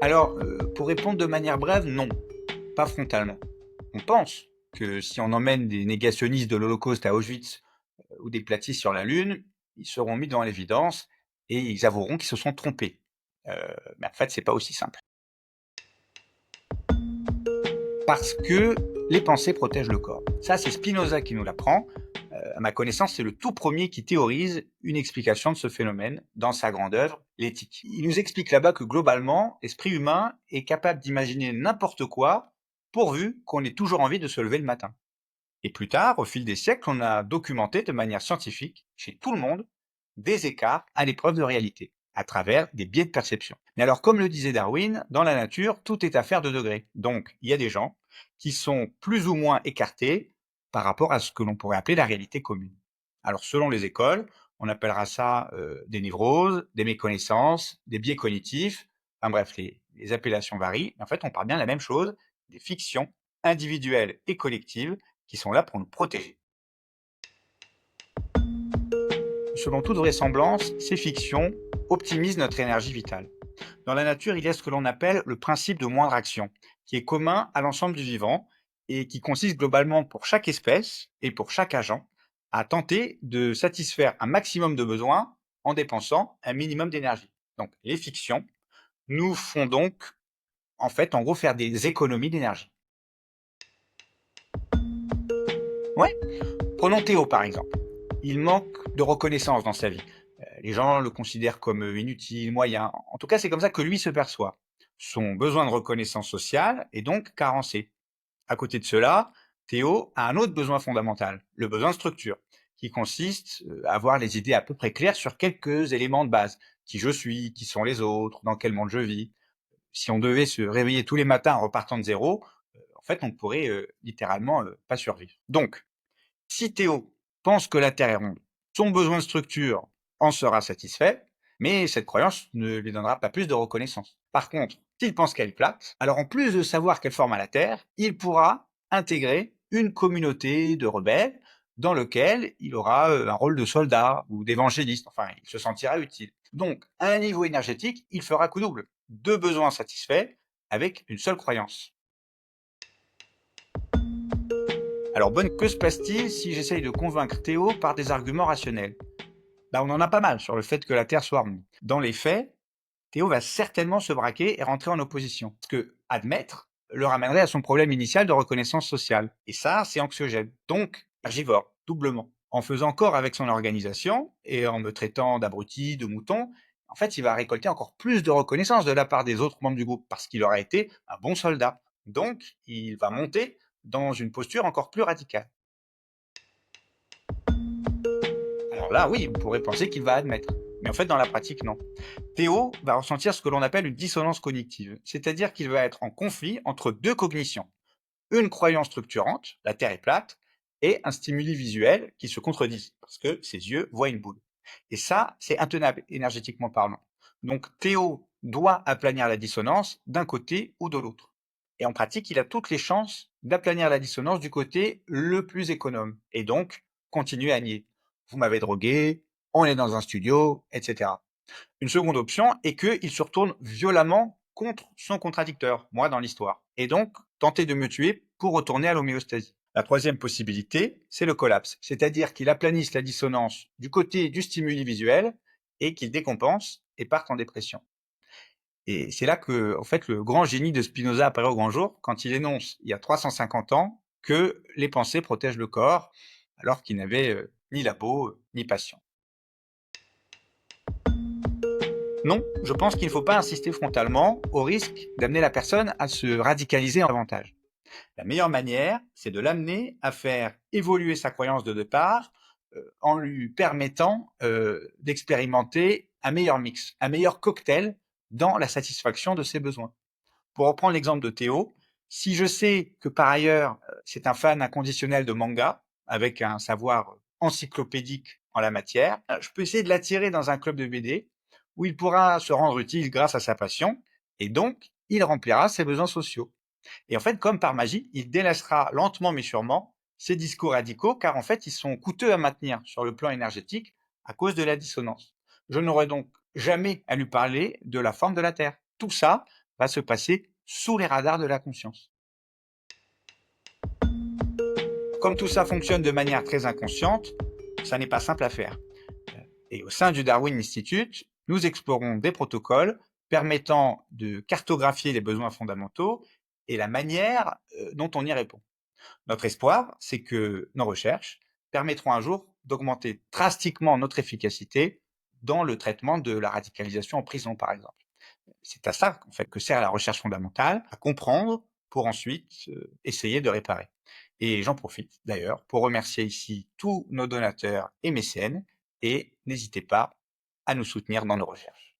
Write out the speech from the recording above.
Alors, pour répondre de manière brève, non, pas frontalement. On pense que si on emmène des négationnistes de l'Holocauste à Auschwitz ou des platistes sur la Lune, ils seront mis dans l'évidence et ils avoueront qu'ils se sont trompés. Mais en fait, c'est pas aussi simple. Parce que les pensées protègent le corps. Ça, c'est Spinoza qui nous l'apprend. À ma connaissance, c'est le tout premier qui théorise une explication de ce phénomène dans sa grande œuvre, L'éthique. Il nous explique là-bas que globalement, l'esprit humain est capable d'imaginer n'importe quoi, pourvu qu'on ait toujours envie de se lever le matin. Et plus tard, au fil des siècles, on a documenté de manière scientifique, chez tout le monde, des écarts à l'épreuve de réalité, à travers des biais de perception. Mais alors, comme le disait Darwin, dans la nature, tout est affaire de degrés. Donc, il y a des gens qui sont plus ou moins écartés par rapport à ce que l'on pourrait appeler la réalité commune. Alors, selon les écoles, on appellera ça des névroses, des méconnaissances, des biais cognitifs. Enfin bref, les appellations varient. Mais en fait, on parle bien de la même chose, des fictions individuelles et collectives qui sont là pour nous protéger. Selon toute vraisemblance, ces fictions optimisent notre énergie vitale. Dans la nature, il y a ce que l'on appelle le principe de moindre action, qui est commun à l'ensemble du vivant et qui consiste globalement pour chaque espèce et pour chaque agent à tenter de satisfaire un maximum de besoins en dépensant un minimum d'énergie. Donc les fictions nous font donc en fait en gros faire des économies d'énergie. Ouais. Prenons Théo par exemple. Il manque de reconnaissance dans sa vie. Les gens le considèrent comme inutile, moyen. En tout cas, c'est comme ça que lui se perçoit. Son besoin de reconnaissance sociale est donc carencé. À côté de cela, Théo a un autre besoin fondamental, le besoin de structure, qui consiste à avoir les idées à peu près claires sur quelques éléments de base. Qui je suis, qui sont les autres, dans quel monde je vis. Si on devait se réveiller tous les matins en repartant de zéro, en fait, on ne pourrait littéralement pas survivre. Donc, si Théo pense que la Terre est ronde, son besoin de structure en sera satisfait, mais cette croyance ne lui donnera pas plus de reconnaissance. Par contre, s'il pense qu'elle est plate, alors en plus de savoir quelle forme a la Terre, il pourra intégrer une communauté de rebelles dans lequel il aura un rôle de soldat ou d'évangéliste, enfin il se sentira utile. Donc, à un niveau énergétique, il fera coup double. Deux besoins satisfaits avec une seule croyance. Alors, que se passe-t-il si j'essaye de convaincre Théo par des arguments rationnels? On en a pas mal sur le fait que la Terre soit ronde. Dans les faits, Théo va certainement se braquer et rentrer en opposition. Parce que admettre le ramènerait à son problème initial de reconnaissance sociale. Et ça, c'est anxiogène. Donc, énergivore, doublement. En faisant corps avec son organisation et en me traitant d'abruti, de mouton, en fait, il va récolter encore plus de reconnaissance de la part des autres membres du groupe parce qu'il aura été un bon soldat. Donc, il va monter dans une posture encore plus radicale. Alors là, oui, on pourrait penser qu'il va admettre. Mais en fait, dans la pratique, non. Théo va ressentir ce que l'on appelle une dissonance cognitive, c'est-à-dire qu'il va être en conflit entre deux cognitions. Une croyance structurante, la Terre est plate, et un stimuli visuel qui se contredisent, parce que ses yeux voient une boule. Et ça, c'est intenable, énergétiquement parlant. Donc Théo doit aplanir la dissonance d'un côté ou de l'autre. Et en pratique, il a toutes les chances d'aplanir la dissonance du côté le plus économe, et donc continuer à nier. Vous m'avez drogué, on est dans un studio, etc. Une seconde option est qu'il se retourne violemment contre son contradicteur, moi dans l'histoire, et donc tenter de me tuer pour retourner à l'homéostasie. La troisième possibilité, c'est le collapse, c'est-à-dire qu'il aplanisse la dissonance du côté du stimuli visuel et qu'il décompense et parte en dépression. Et c'est là que, en fait, le grand génie de Spinoza apparaît au grand jour quand il énonce, il y a 350 ans, que les pensées protègent le corps, alors qu'il n'avait ni labo, ni patient. Non, je pense qu'il ne faut pas insister frontalement, au risque d'amener la personne à se radicaliser davantage. La meilleure manière, c'est de l'amener à faire évoluer sa croyance de départ en lui permettant d'expérimenter un meilleur mix, un meilleur cocktail dans la satisfaction de ses besoins. Pour reprendre l'exemple de Théo, si je sais que par ailleurs c'est un fan inconditionnel de manga, avec un savoir encyclopédique en la matière, je peux essayer de l'attirer dans un club de BD où il pourra se rendre utile grâce à sa passion, et donc il remplira ses besoins sociaux. Et en fait, comme par magie, il délaissera lentement mais sûrement ses discours radicaux, car en fait, ils sont coûteux à maintenir sur le plan énergétique à cause de la dissonance. Je n'aurais donc jamais à lui parler de la forme de la Terre. Tout ça va se passer sous les radars de la conscience. Comme tout ça fonctionne de manière très inconsciente, ça n'est pas simple à faire. Et au sein du Darwin Institute, nous explorons des protocoles permettant de cartographier les besoins fondamentaux et la manière dont on y répond. Notre espoir, c'est que nos recherches permettront un jour d'augmenter drastiquement notre efficacité dans le traitement de la radicalisation en prison, par exemple. C'est à ça, en fait, que sert la recherche fondamentale, à comprendre pour ensuite essayer de réparer. Et j'en profite d'ailleurs pour remercier ici tous nos donateurs et mécènes, et n'hésitez pas à nous soutenir dans nos recherches.